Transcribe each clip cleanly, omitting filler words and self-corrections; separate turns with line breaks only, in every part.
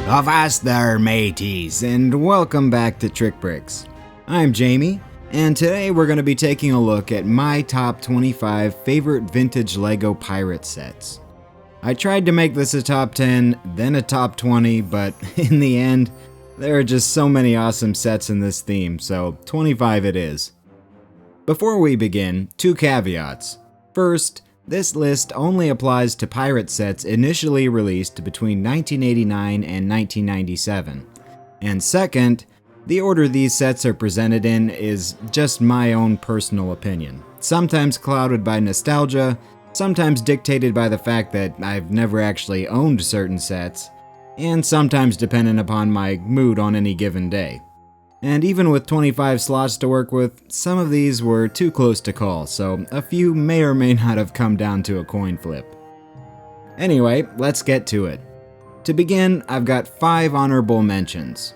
Avast thar, mateys, and welcome back to TrikBrix. I'm Jamie, and today we're going to be taking a look at my top 25 favorite vintage LEGO pirate sets. I tried to make this a top 10, then a top 20, but in the end, there are just so many awesome sets in this theme, so 25 it is. Before we begin, two caveats. First, this list only applies to pirate sets initially released between 1989 and 1997. And second, the order these sets are presented in is just my own personal opinion, sometimes clouded by nostalgia, sometimes dictated by the fact that I've never actually owned certain sets, and sometimes dependent upon my mood on any given day. And even with 25 slots to work with, some of these were too close to call, so a few may or may not have come down to a coin flip. Anyway, let's get to it. To begin, I've got 5 honorable mentions: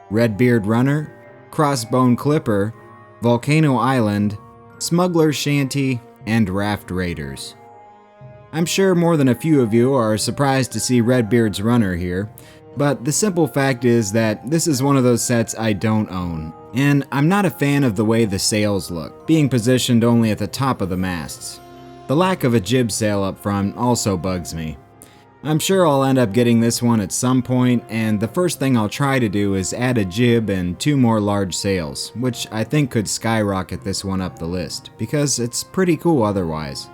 Redbeard Runner, Crossbone Clipper, Volcano Island, Smuggler's Shanty, and Raft Raiders. I'm sure more than a few of you are surprised to see Redbeard's Runner here, but the simple fact is that this is one of those sets I don't own, and I'm not a fan of the way the sails look, being positioned only at the top of the masts. The lack of a jib sail up front also bugs me. I'm sure I'll end up getting this one at some point, and the first thing I'll try to do is add a jib and 2 more large sails, which I think could skyrocket this one up the list, because it's pretty cool otherwise.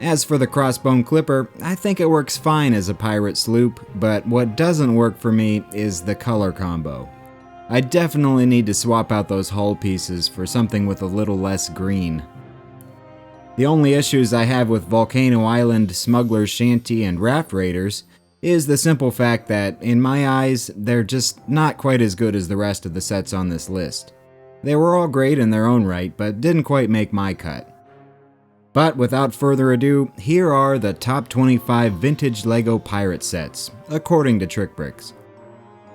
As for the Crossbone Clipper, I think it works fine as a pirate sloop, but what doesn't work for me is the color combo. I definitely need to swap out those hull pieces for something with a little less green. The only issues I have with Volcano Island, Smuggler's Shanty, and Raft Raiders is the simple fact that, in my eyes, they're just not quite as good as the rest of the sets on this list. They were all great in their own right, but didn't quite make my cut. But without further ado, here are the top 25 vintage LEGO pirate sets, according to TrikBrix.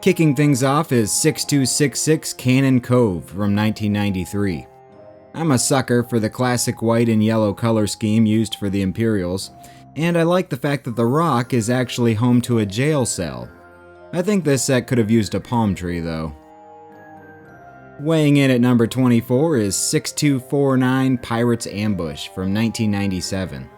Kicking things off is 6266 Cannon Cove from 1993. I'm a sucker for the classic white and yellow color scheme used for the Imperials, and I like the fact that the rock is actually home to a jail cell. I think this set could have used a palm tree though. Weighing in at number 24 is 6249 Pirate's Ambush from 1997.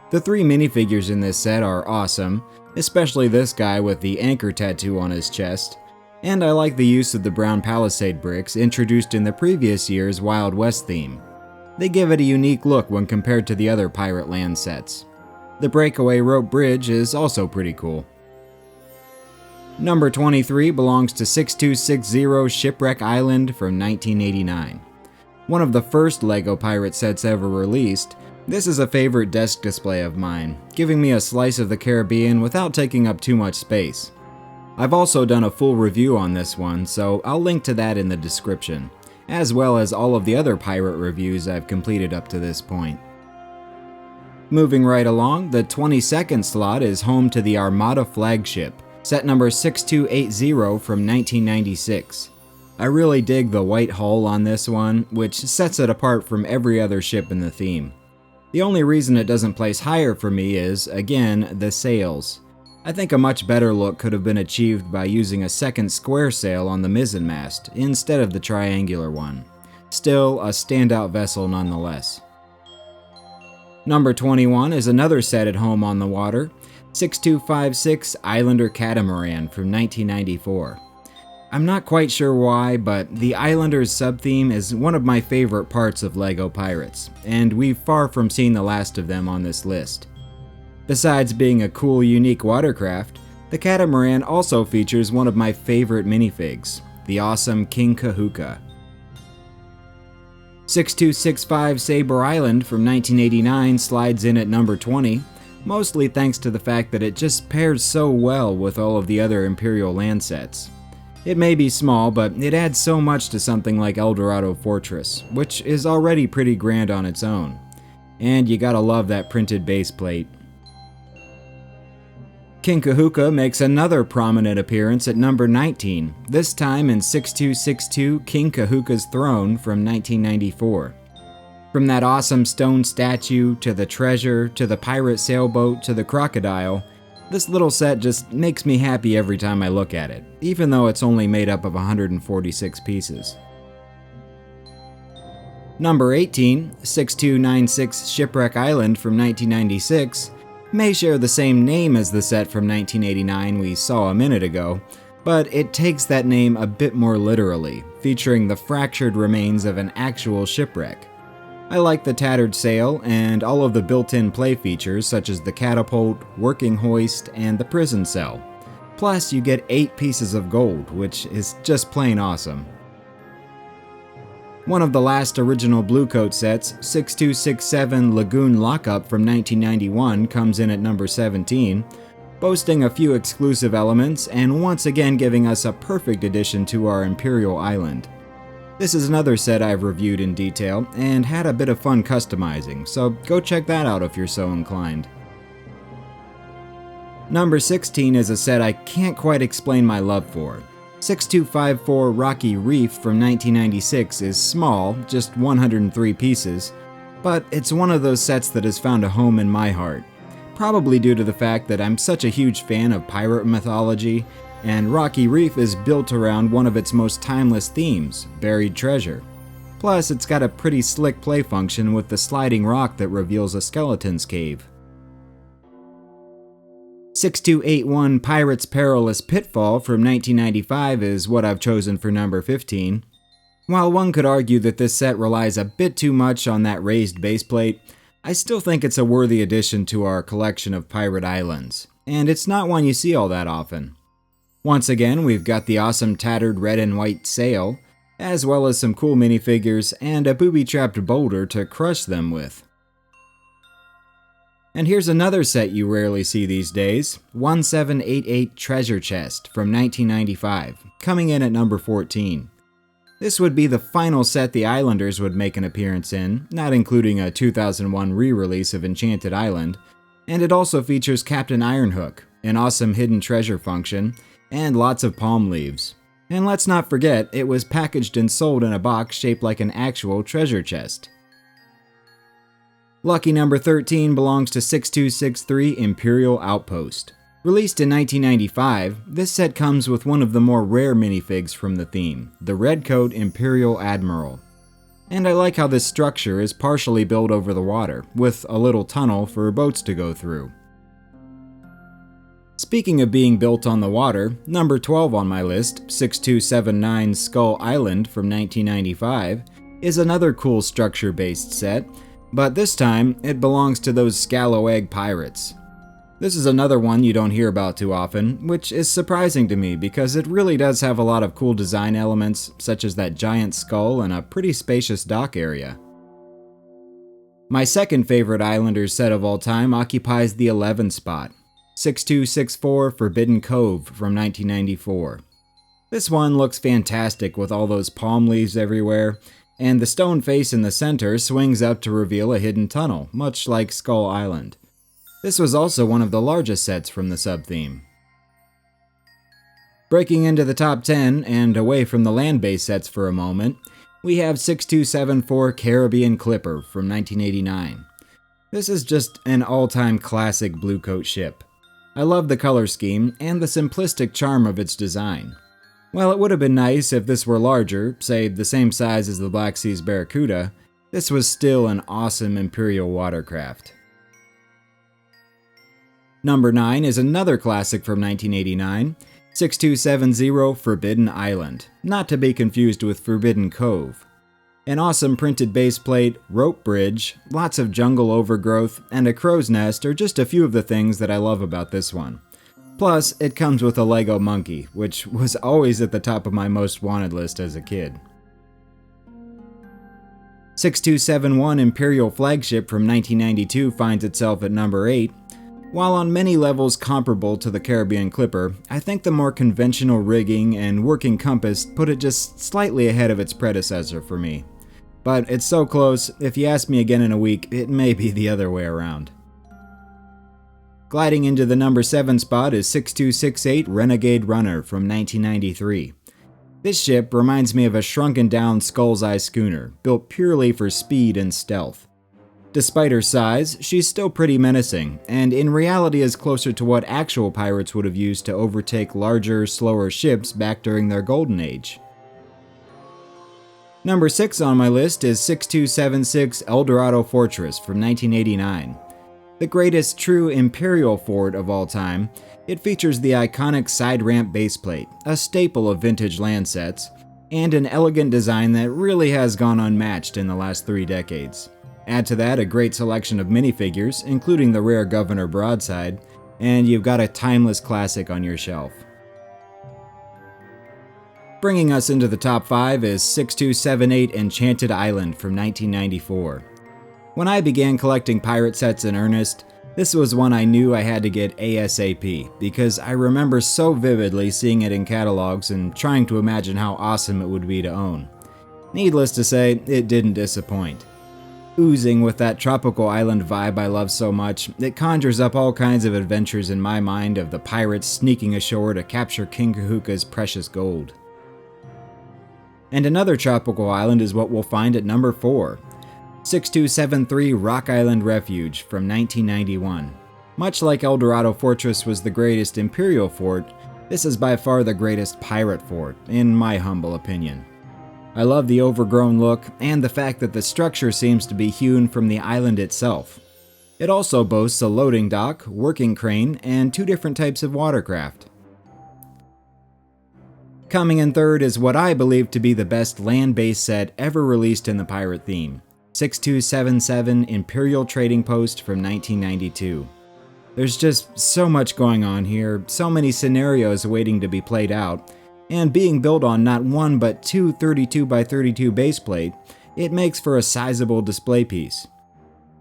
The 3 minifigures in this set are awesome, especially this guy with the anchor tattoo on his chest, and I like the use of the brown palisade bricks introduced in the previous year's Wild West theme. They give it a unique look when compared to the other Pirate Land sets. The breakaway rope bridge is also pretty cool. Number 23 belongs to 6260 Shipwreck Island from 1989. One of the first LEGO pirate sets ever released, this is a favorite desk display of mine, giving me a slice of the Caribbean without taking up too much space. I've also done a full review on this one, so I'll link to that in the description, as well as all of the other pirate reviews I've completed up to this point. Moving right along, the 22nd slot is home to the Armada flagship, set number 6280 from 1996. I really dig the white hull on this one, which sets it apart from every other ship in the theme. The only reason it doesn't place higher for me is, again, the sails. I think a much better look could have been achieved by using a second square sail on the mizzenmast instead of the triangular one. Still, a standout vessel nonetheless. Number 21 is another set at home on the water, 6256 Islander Catamaran from 1994. I'm not quite sure why, but the Islanders sub-theme is one of my favorite parts of LEGO Pirates, and we've far from seen the last of them on this list. Besides being a cool, unique watercraft, the Catamaran also features one of my favorite minifigs, the awesome King Kahooka. 6265 Saber Island from 1989 slides in at number 20, mostly thanks to the fact that it just pairs so well with all of the other Imperial land sets. It may be small, but it adds so much to something like Eldorado Fortress, which is already pretty grand on its own. And you gotta love that printed base plate. King Kahooka makes another prominent appearance at number 19, this time in 6262 King Kahooka's Throne from 1994. From that awesome stone statue, to the treasure, to the pirate sailboat, to the crocodile, This little set just makes me happy every time I look at it, even though it's only made up of 146 pieces. Number 18, 6296 Shipwreck Island from 1996, may share the same name as the set from 1989 we saw a minute ago, but it takes that name a bit more literally, featuring the fractured remains of an actual shipwreck. I like the tattered sail and all of the built-in play features such as the catapult, working hoist, and the prison cell. Plus, you get 8 pieces of gold, which is just plain awesome. One of the last original Blue Coat sets, 6267 Lagoon Lockup from 1991, comes in at number 17, boasting a few exclusive elements and once again giving us a perfect addition to our Imperial Island. This is another set I've reviewed in detail and had a bit of fun customizing, so go check that out if you're so inclined. Number 16 is a set I can't quite explain my love for. 6254 Rocky Reef from 1996 is small, just 103 pieces, but it's one of those sets that has found a home in my heart, probably due to the fact that I'm such a huge fan of pirate mythology, and Rocky Reef is built around one of its most timeless themes, buried treasure. Plus, it's got a pretty slick play function with the sliding rock that reveals a skeleton's cave. 6281 Pirate's Perilous Pitfall from 1995 is what I've chosen for number 15. While one could argue that this set relies a bit too much on that raised baseplate, I still think it's a worthy addition to our collection of pirate islands, and it's not one you see all that often. Once again, we've got the awesome tattered red and white sail, as well as some cool minifigures and a booby-trapped boulder to crush them with. And here's another set you rarely see these days, 1788 Treasure Chest from 1995, coming in at number 14. This would be the final set the Islanders would make an appearance in, not including a 2001 re-release of Enchanted Island, and it also features Captain Ironhook, an awesome hidden treasure function, and lots of palm leaves. And let's not forget, it was packaged and sold in a box shaped like an actual treasure chest. Lucky number 13 belongs to 6263 Imperial Outpost. Released in 1995, this set comes with one of the more rare minifigs from the theme, the Redcoat Imperial Admiral. And I like how this structure is partially built over the water, with a little tunnel for boats to go through. Speaking of being built on the water, number 12 on my list, 6279 Skull Island from 1995, is another cool structure-based set, but this time it belongs to those Scallywag pirates. This is another one you don't hear about too often, which is surprising to me because it really does have a lot of cool design elements, such as that giant skull and a pretty spacious dock area. My second favorite Islanders set of all time occupies the 11th spot, 6264 Forbidden Cove from 1994. This one looks fantastic with all those palm leaves everywhere, and the stone face in the center swings up to reveal a hidden tunnel, much like Skull Island. This was also one of the largest sets from the sub-theme. Breaking into the top 10 and away from the land-based sets for a moment, we have 6274 Caribbean Clipper from 1989. This is just an all-time classic Blue Coat ship. I love the color scheme and the simplistic charm of its design. While it would have been nice if this were larger, say the same size as the Black Sea's Barracuda, this was still an awesome Imperial watercraft. Number 9 is another classic from 1989, 6270 Forbidden Island, not to be confused with Forbidden Cove. An awesome printed baseplate, rope bridge, lots of jungle overgrowth, and a crow's nest are just a few of the things that I love about this one. Plus, it comes with a Lego monkey, which was always at the top of my most wanted list as a kid. 6271 Imperial Flagship from 1992 finds itself at number 8. While on many levels comparable to the Caribbean Clipper, I think the more conventional rigging and working compass put it just slightly ahead of its predecessor for me. But it's so close, if you ask me again in a week, it may be the other way around. Gliding into the number 7 spot is 6268 Renegade Runner from 1993. This ship reminds me of a shrunken down Skull's Eye schooner, built purely for speed and stealth. Despite her size, she's still pretty menacing, and in reality is closer to what actual pirates would have used to overtake larger, slower ships back during their golden age. Number 6 on my list is 6276 Eldorado Fortress from 1989. The greatest true Imperial fort of all time, it features the iconic side ramp baseplate, a staple of vintage land sets, and an elegant design that really has gone unmatched in the last 3 decades. Add to that a great selection of minifigures, including the rare Governor Broadside, and you've got a timeless classic on your shelf. Bringing us into the top 5 is 6278 Enchanted Island from 1994. When I began collecting pirate sets in earnest, this was one I knew I had to get ASAP, because I remember so vividly seeing it in catalogs and trying to imagine how awesome it would be to own. Needless to say, it didn't disappoint. Oozing with that tropical island vibe I love so much, it conjures up all kinds of adventures in my mind of the pirates sneaking ashore to capture King Kahuka's precious gold. And another tropical island is what we'll find at number 4, 6273 Rock Island Refuge from 1991. Much like Eldorado Fortress was the greatest Imperial fort, this is by far the greatest pirate fort, in my humble opinion. I love the overgrown look and the fact that the structure seems to be hewn from the island itself. It also boasts a loading dock, working crane, and 2 different types of watercraft. Coming in third is what I believe to be the best land-based set ever released in the pirate theme, 6277 Imperial Trading Post from 1992. There's just so much going on here, so many scenarios waiting to be played out, and being built on not 1 but 2 32x32 baseplate, it makes for a sizable display piece.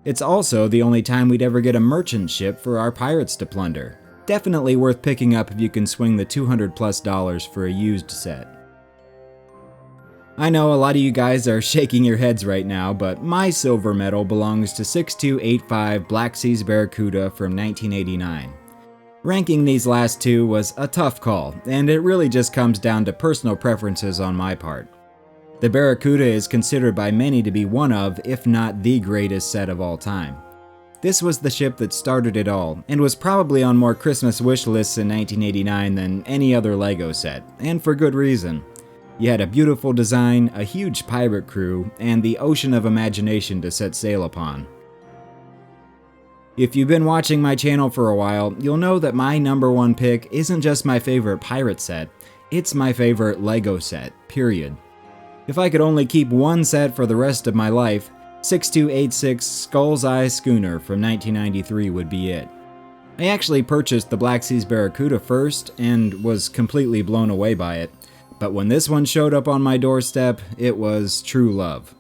It's also the only time we'd ever get a merchant ship for our pirates to plunder. Definitely worth picking up if you can swing the $200+ for a used set. I know a lot of you guys are shaking your heads right now, but my silver medal belongs to 6285 Black Seas Barracuda from 1989. Ranking these last 2 was a tough call, and it really just comes down to personal preferences on my part. The Barracuda is considered by many to be one of, if not the greatest set of all time. This was the ship that started it all, and was probably on more Christmas wish lists in 1989 than any other LEGO set, and for good reason. You had a beautiful design, a huge pirate crew, and the ocean of imagination to set sail upon. If you've been watching my channel for a while, you'll know that my number 1 pick isn't just my favorite pirate set, it's my favorite LEGO set, period. If I could only keep one set for the rest of my life, 6286 Skull's Eye Schooner from 1993 would be it. I actually purchased the Black Seas Barracuda first and was completely blown away by it, but when this one showed up on my doorstep, it was true love.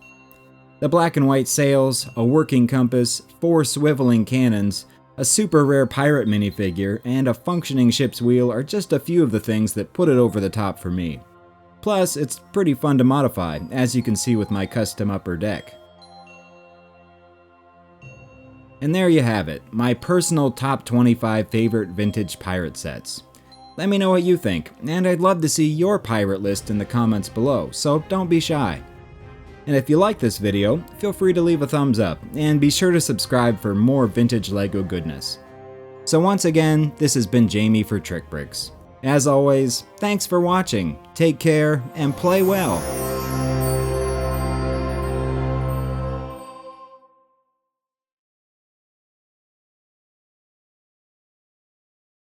The black and white sails, a working compass, 4 swiveling cannons, a super rare pirate minifigure, and a functioning ship's wheel are just a few of the things that put it over the top for me. Plus, it's pretty fun to modify, as you can see with my custom upper deck. And there you have it, my personal top 25 favorite vintage pirate sets. Let me know what you think, and I'd love to see your pirate list in the comments below, so don't be shy. And if you like this video, feel free to leave a thumbs up, and be sure to subscribe for more vintage LEGO goodness. So once again, this has been Jamie for TrikBrix. As always, thanks for watching, take care, and play well!